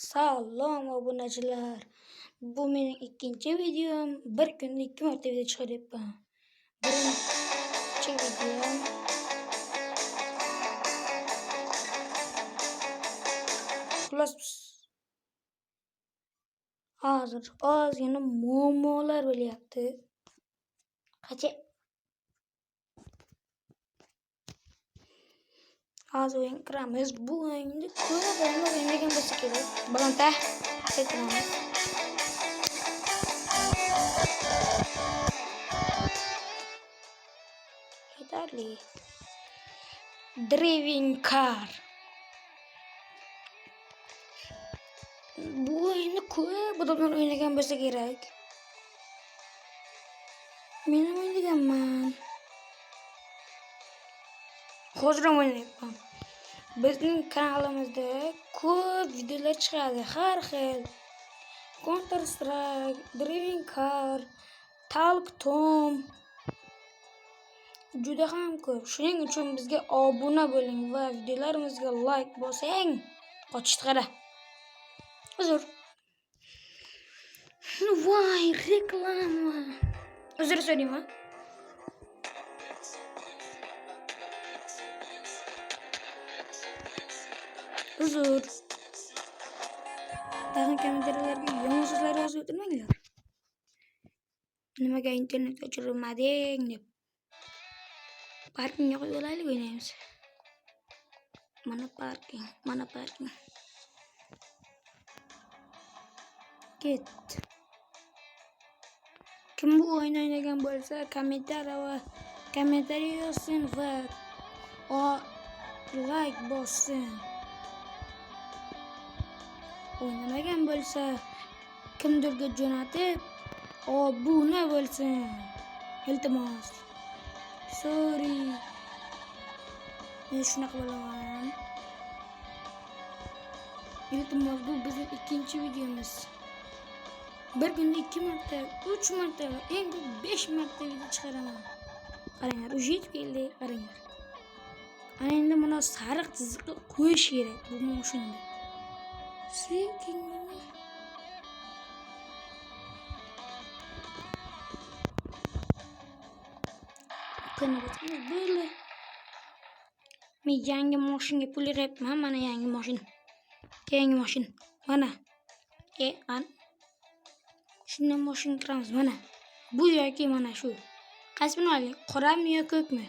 Salom obunachilar. Bu mening ikkinchi videom. Bir kunda 2 marta video chiqaryapman. Birinchi videom xullas hozir ozgina muammolar bo'lyapti. Hozir o'yin kiramiz. Bu o'yinda ko'p o'ynagan bo'lsa kerak. Bironta aytamiz. Yetarli. Driving car. Bu o'yinni ko'p odamlar o'ynagan bo'lsa kerak. Men ham o'ynaganman. Hozir ham o'ynayapman. Bizning kanalimizda ko'p videolar chiqadi, har xil. Counter Strike, Driving Car, Talk Tom. Juda ham ko'p. Shuning uchun bizga obuna bo'ling va videolarimizga like bosing. Qochishdi qara. Uzr. Voy, reklama. Uzr so'rayman. Uzr. Tag'in kommentariylarga yomon so'zlar yozib o'tirmanglar. Nimaga internet o'chirmading deb. Parkingga qo'yib olaylik, o'ynaymiz. Mana parking. Ket. Kim bu o'yin o'ynagan bo'lsa, kommentariy yozsin va like bossin. O'ynamagan bo'lsa, kimdirga jo'natib obuna bo'lsin. Iltimos. Sorry. Men shunaqa bo'laman. Iltimos, bu bizning ikkinchi videomiz. Bir kunda 2 marta, 3 marta, eng ko'p 5 marta video chiqaraman. Qaranglar, уже yetib keldi, qaranglar. Ana endi buni sariq chiziqqa qo'yish kerak bu mashinada. Sekin. Böyle. Men yangi mashinga pul yig'yapman. Mana yangi mashin. Keyingi mashin. Mana. An. Shunday mashin kiramiz mana. Bu yoki mana shu. Qaysini oling? Qorami yo ko'kmi?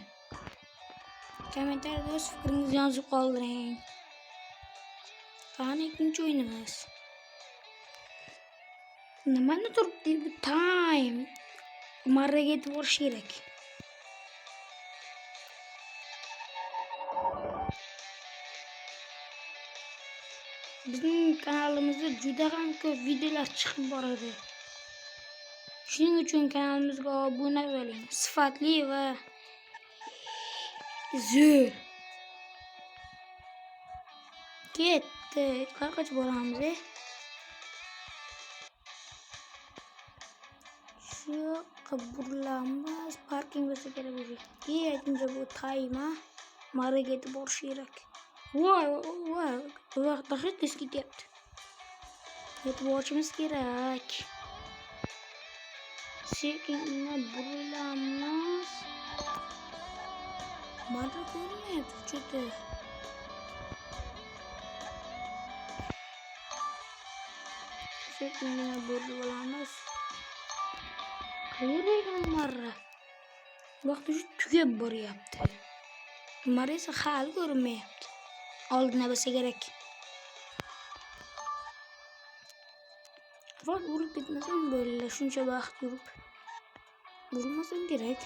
Kommentariyada o'z fikringizni yozib qoldiring. Qani ikkinchi o'yinimiz. Nimani turibdi bu time? Marraga yetib borish kerak. Bizning kanalimizda juda ham ko'p videolar chiqib boradi. Shuning uchun kanalimizga obuna bo'ling. Sifatli va zo'r. Ketdi. Qayergacha boramiz? Shu qaburlamiz parking bo'lsa kerak bo'ladi. Aytingcha bu time marraga yetib borish kerak. Voy. Vaqtda hech tez ketyapti. Yetib borishimiz kerak. Sekinroq burilamiz. Marra ko'rinmayapti juda. Sekinroq burilamiz. Qayerga marra? Vaqt juda tugab boryapti. Marra esa hali ko'rinmayapti. Oldina bo'lsa kerak. Vaqt urib ketmasam bo'ldi. Shuncha vaqt urib. Urmasam kerak.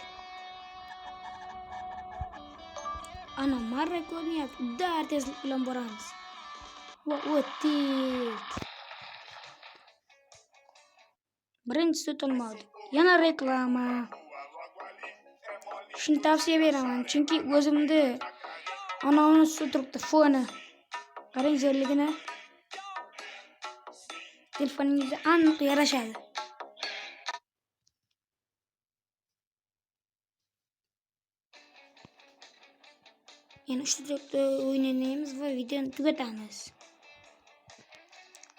Ana marra ko'rinyapti. Dar tezlik bilan boramiz. Va o'tdik. Birinchisi o'tolmadi. Yana reklama. Shuni tavsiya beraman, chunki o'zimda ana turibdi foni. Qarang zo'rligini. Telefoningizga aniq yarashadi. Yana shu joyda o'ynaymiz va videoni tugatamiz.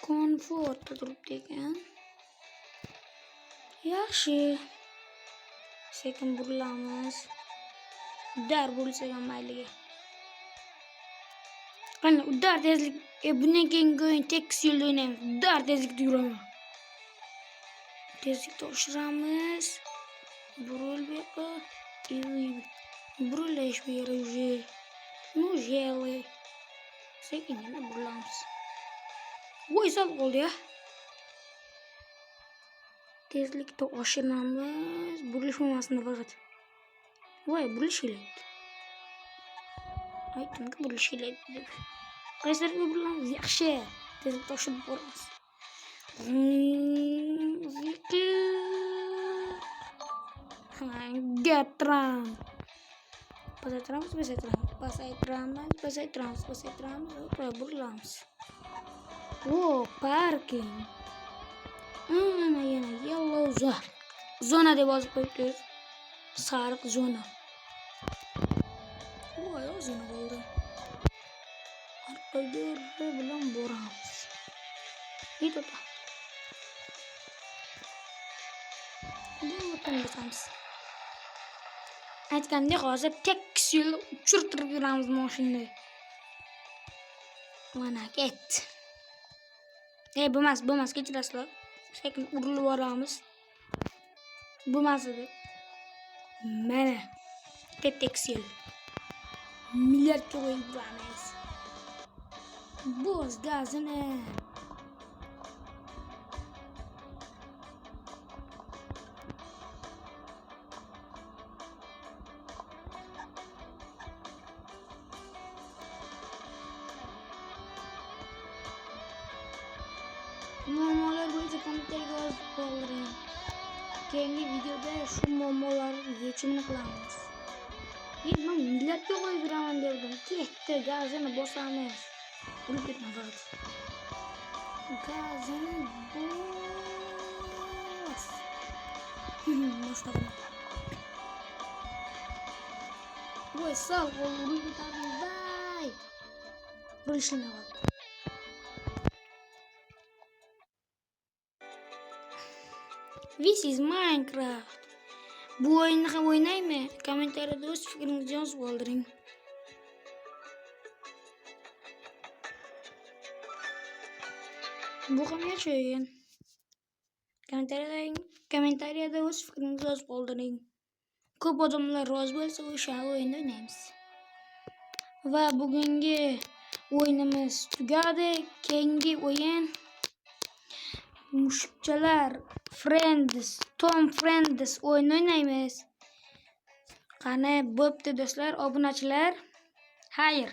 Komfortda turibdi ekan. Yaxshi. Sekin burilamiz. Dar bo'lsa ham mayliga. Qani, dar tezlik. Bundan keyingi o'yin tekis yo'lda o'ynaymiz. Dar tezlikda yuraman. Tezlikni oshiramiz. Burul bu yoqqa. Burilish bu yerga уже. Ну, jeli. Sekingina burilamiz. Voy, sal qoldi ya. Tezlikni oshiramiz. Burilish bo'lmasin faqat. Voy, burilish kelayapti. Aytdimki burilish kelayapti deb. Qaysilarga burilamiz? Yaxshi. Tezlikni oshirib boramiz. Gatram. Pasaytiramiz. Burilamiz. Oh, parking. Ana yana yellow zona deb yozib qo'yibdi. Sariq zona. Voy, o'zini qo'ydi. Orqaga bilan boramiz. Yetdi. Bu tanlaymiz. Aytgandek, hozir tekis yo'lda uchirtirib yuramiz mashinani. Mana ketdi. Bo'lmas, kechirasizlar. Sekin urilib boramiz. Bo'lmas edi. Mana tekis yo'l. Milliardga qo'yib boramiz. Bo'z gazini. Muammolar bo'yicha kommentarga yozib qoldiring. Keyingi videoda shu muammolar yechimini qilamiz. Men millatga qo'yib beraman derdim. Ketdi, gazini bosamiz. Urib ketma faqat. Gazini bos. Boshladim. Voy, sal urib ketadi. Vay. Bo'lishini qildi. This is Minecraft. Bu o'yinni ham o'ynaymi? Kommentariyada o'z fikringizni yozib qoldiring. Bu ham yaxshi o'yin. Kommentariyada o'z fikringizni yozib qoldiring. Ko'p odamlar rozi bo'lsa, o'sha o'yinni o'ynaymiz. Va bugungi o'yinimiz tugadi. Keyingi o'yin mushukchalar Tom Friends o'yin o'ynaymiz. Qani, bo'pti do'stlar, obunachilar. Xayr.